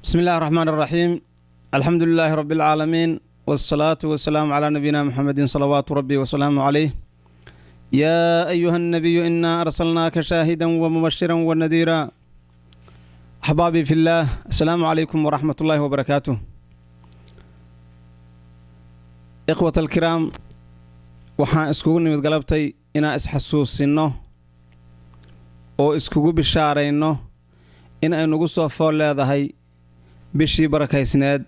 بسم الله الرحمن الرحيم. الحمد لله رب العالمين، والصلاة والسلام على نبينا محمد صلوات ربي وسلامه عليه. يا أيها النبي إنا أرسلناك شاهدا ومبشرا ونذيرا. أحبابي في الله، السلام عليكم ورحمة الله وبركاته. إخوة الكرام، waxaan iskugu nimid galabtay inaan isxasuusino oo iskugu bishaarayno in ay nagu soo fool leedahay bishii barakaysneed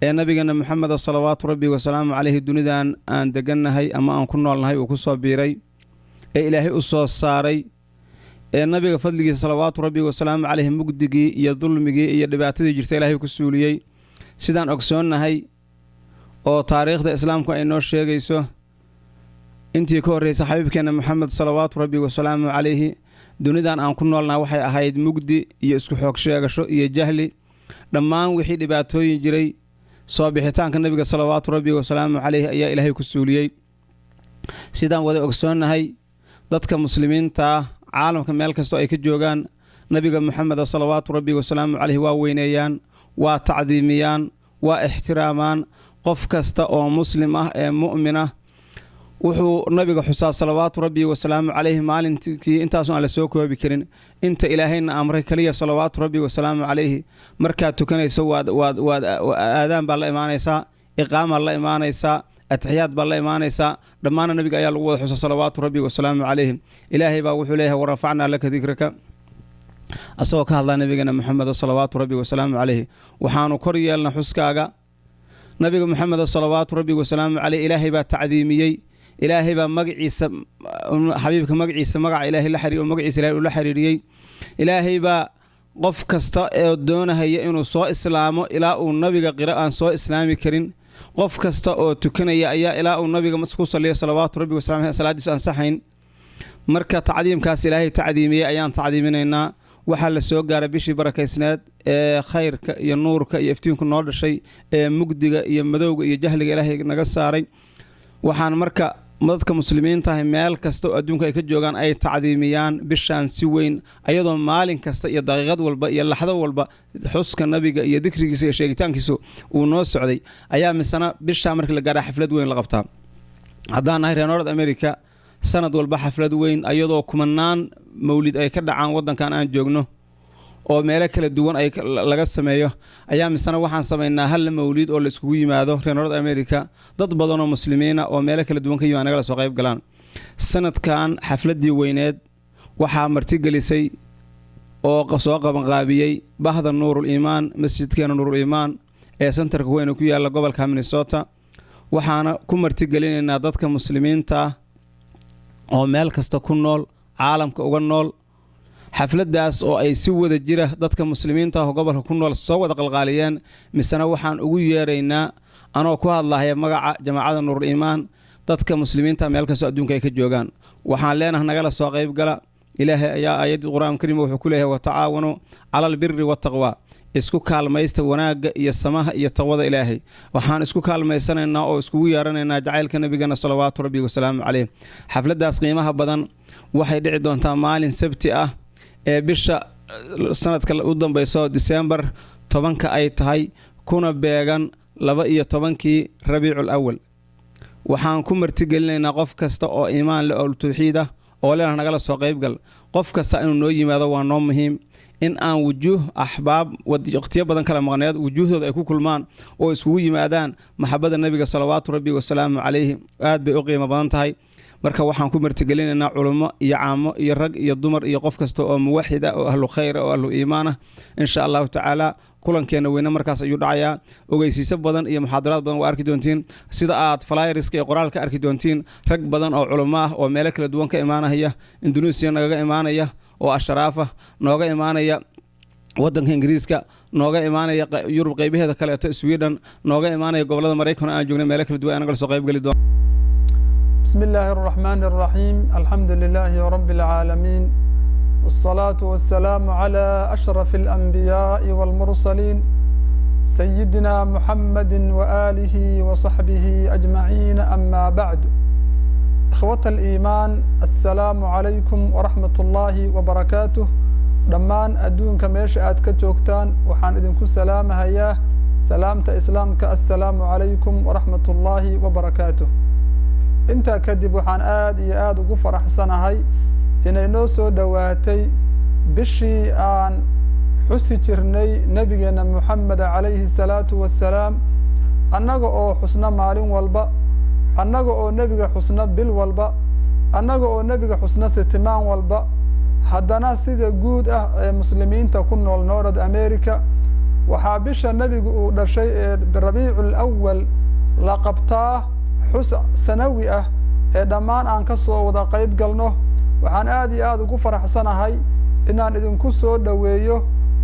ee nabigeena Muhammad sallallahu rabbi wa salaamu alayhi dunidan aan degannahay ama aan ku noolnahay oo ku soo biiray ee Ilaahay u soo saaray ee nabiga fadligiisa sallallahu rabbi wa salaamu alayhi mugdigii iyo dulmigii iyo dhibaatadii jirtay Ilaahay ku suuliyay sidaan ogsoonnahay oo taariikhda islaamku ay noo sheegayso intii ka horeysay xabiibkeena Muhammad sallallahu rabbi wa salaamu alayhi dunidan aan ku noolnahay waxay ahayd mugdi iyo isku xoog sheegasho iyo jahli dhammaan wixii dhibaatooyin jiray soo bixitaanka nabiga sallallahu rabbi wa salaamu alayhi ayaa Ilaahay ku suuliyay sidaan wada ogsoonnahay dadka muslimiinta caalamka meel kasta ay ka joogaan nabiga Muhammad sallallahu rabbi wa salaamu alayhi waa weyneeyaan waa tacdiimiyaan waa ixtiraamaan qof kasta oo muslim ah ee mu'min ah wuxuu nabiga xusaa sallallahu rabbi wa salaamu alayhi maalintii intaas aan la soo koobi karin inta Ilaahayna amray kaliya sallallahu rabbi wa salaamu alayhi marka tukanayso waad aadaan baa la imaanaysa iqaama la imaanaysa atxiyaad baa la imaanaysa dhammaan nabiga ayaa lagu wada xusaa sallallahu rabbi wa salaamu alayhi Ilaahay baa wuxuu leeyahay warafacna laka dhikraka asoo ka hadlaa nabigeena Muhammad sallallahu rabbi wa salaamu alayhi waxaanu kor yeelna xuskaaga nabiga Muhammad sallallahu rabbi wa salaamu alayhi Ilaahay baa tacdiimiyay Ilaahay baa magaciisa xabiibka magaciisa magaca Ilaahay la xiriir oo magaciisa Ilaahay la xiriiriyay Ilaahay baa qof kasta ee doonaya inuu soo islaamo ilaa uu nabiga qiraan soo islaami karin qof kasta oo tukanaya ayaa ilaa uu nabiga masku saliyo sallallahu rabbi wa salaamu salaadiisu ansaxayn marka tacdiimkaas Ilaahay tacdiimiyay ayaan tacdiiminaynaa waxa la soo gaaray bishii barakaysneed ee khayrka iyo nuurka iyo iftiinku noo dhashay ee mugdiga iyo madowga iyo jahliga Ilaahay naga saaray waxaan marka dadka muslimiinta ah meel kasta oo adduunka ay ka joogaan ay tacdiimiyaan bishaan si weyn ayadoo maalin kasta iyo daqiiqad walba iyo laxdo walba xuska nabiga iyo dhikrigiisa iyo sheegitaankiisa uu noo socday ayaa misana bishaan markii la gaaray xaflad weyn la qabtaa haddaan nahay reer North America sanad walba xaflad weyn ayadoo kumanaan mawlid ay ka dhacaan wadankan aan joogno oo meelo kala duwan ay laga sameeyo ayaa misana waxaan sameeynaa hal mawlid oo la isku yimaado reer North America dad badan oo muslimiina oo meelo kala duwan ka yimaanay soo qayb galaan sanadkan xafladii weyneed waxa marti gelisay oo soo qaban qaabiyay bahda Nuurul Iimaan masjidkeena Nuurul Iimaan ee centerka weyn ku yaala gobolka Minnesota waxaana ku marti gelinaynaa dadka muslimiinta oo meel kasta ku nool caalamka uga nool xafladaas oo ay si wada jira dadka muslimiinta ah gobolka ku nool soo wada qalqaaliyeen misana waxaan ugu yeeraynaa anoo ku hadlahay magaca jamaacada Nuurul Iimaan dadka muslimiinta meel kasta adduunka ay ka joogaan waxaan leenahay nagala soo qayb gala Ilaahay ayaa aayad Qur'aan Kariim wuxuu ku leeyahay wa tacaawanu 'alal birri wat taqwa isku kaalmaysta wanaaga iyo samaha iyo taqwada Ilaahay waxaan isku kaalmaysanaynaa oo isku yeeranaynaa jacaylka nabigeena sallallahu rabbi wa salaamu alayhi xafladaas qiimaha badan waxay dhici doontaa maalin sabti ah ee bisha sanadka u dambayso December 10 ay tahay kuna beegan 12kii Rabiicul Awwal waxaan ku marti gelinaynaa qof kasta oo iimaan leh oo tawxiid ah oo leena nagala soo qayb gal qof kasta inuu noo yimaado waa noo muhiim in aan wujuh ahbaab waqtiyo badan kala maqneed wujuhdooda ay ku kulmaan oo iskugu yimaadaan maxabada nabiga sallallahu rabbi wa salaamu alayhi aad bay u qiimo badan tahay marka waxaan ku marti gelinaynaa culimo iyo caamo iyo rag iyo dumar iyo qof kasta oo muwaxid ah oo ahlu khayr oo ahlu iimaan ah insha Allah ta'ala kulankeena weyna markaas ayuu dhacayaa ogeysiiso badan iyo muxaadaraad badan waa arki doontiin sida aad flyerska iyo qoraalka arki doontiin rag badan oo culimo ah oo meelo kala duwan ka imaanaya Indonesia naga imaanaya oo ashraafa nooga imaanaya wadanka Ingiriiska nooga imaanaya Yurub qaybaheeda kale ee Sweden nooga imaanaya gobolada Mareykanka aan joognay meelo kala duwan anaga soo qayb gali doon بسم الله الرحمن الرحيم الحمد لله رب العالمين والصلاة والسلام على أشرف الأنبياء والمرسلين سيدنا محمد وآله وصحبه أجمعين أما بعد إخوة الإيمان السلام عليكم ورحمة الله وبركاته dhammaan adduunka meesha aad ka joogtaan waxaan idinku salaamahayaa salaamta islaamka assalaamu calaykum waraxmatullaahi wabarakaatuh. intaa kadib waxaan aad iyo aad ugu faraxsanahay inay noo soo dhowaatay bishii aan xusi jirnay nebigeena Muxamed calayhi salaatu wassalaam, annaga oo xusna maalin walba, annaga oo nebiga xusna bil walba, annaga oo nebiga xusna sitimaan walba. haddana sida guud ah ee muslimiinta ku nool North America waxaa bisha nebigu uu dhashay ee Rabiicul Awwal la qabtaa xus sanawi ah ee dhammaan aan ka soo wada qayb galno. waxaan aad iyo aad ugu faraxsanahay inaan idinku soo dhoweeyo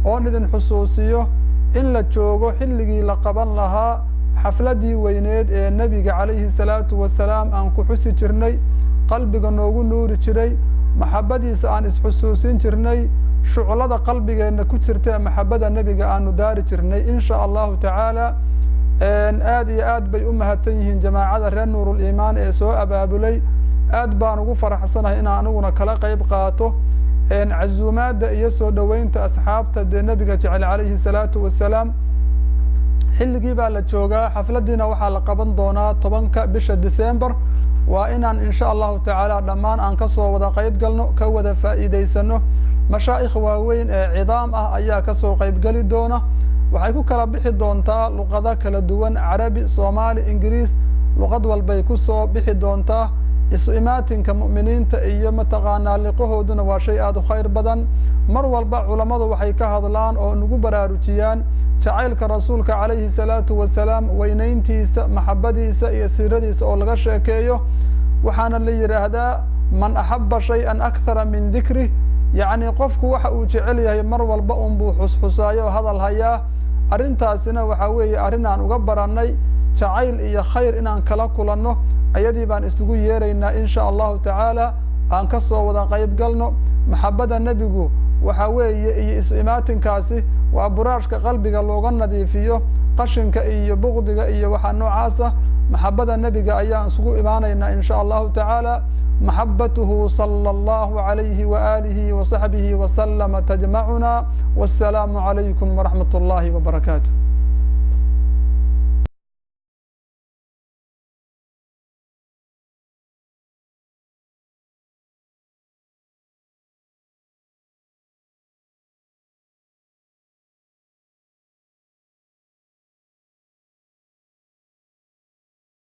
oon idin xusuusiyo in la joogo xilligii la qaban lahaa xafladii weyneed ee nebiga calayhi salaatu wassalaam aan ku xusi jirnay, qalbiga noogu nuuri jiray, maxabadiisa aan isxusuusin jirnay, shuclada qalbigeenna ku jirta maxabada nebiga aanu daari jirnay. insha allahu tacaala aad iyo aad bay u mahadsan yihiin jamaacada reer nuurul iimaan ee soo abaabulay. aad baan ugu faraxsanahay inaan aniguna kala qayb qaato cazuumaadda iyo soo dhoweynta asxaabta dee nebiga jecel calayhi salaatu wassalaam. xilligii baa la joogaa, xafladiina waxaa la qaban doonaa 10 bisha December. waa inaan insha allahu tacaala dhammaan aan ka soo wada qayb galno, ka wada faa'iidaysano. mashaa'ikh waaweyn ee cidaam ah ayaa ka soo qayb gali doona. waxay ku kala bixi doontaa luqado kala duwan, carabi, soomaali, ingiriis, luqad walbay ku soo bixi doontaa. isu imaatinka mu'miniinta iyo mataqaanaa liqahooduna waa shay aad u khayr badan. mar walba culammadu waxay ka hadlaan oo nagu baraarujiyaan jacaylka rasuulka calayhi salaatu wassalaam, weynayntiisa, maxabadiisa iyo siiradiisa oo laga sheekeeyo. waxaana la yidhaahdaa man axabba shay-an akthara min dikrih, yacni qofku waxa uu jecel yahay mar walba unbuu xusxusaayo oo hadal hayaa. arrintaasina waxaa weeye arrin aan uga barannay jacayl iyo khayr inaan kala kulanno. ayadii baan isugu yeeraynaa insha allahu tacaala, aan ka soo wada qayb galno. maxabada nebigu waxaa weeye iyo isu imaatinkaasi waa buraashka qalbiga looga nadiifiyo qashinka iyo buqdiga iyo waxaa noocaasa. maxabada nebiga ayaan isugu imaanaynaa insha allahu tacaala. maxabatuhu sala allahu calayhi waaalihi wasaxbihi wasalama tajmacuna. wassalaamu calaykum waraxmat ullaahi wabarakaatu.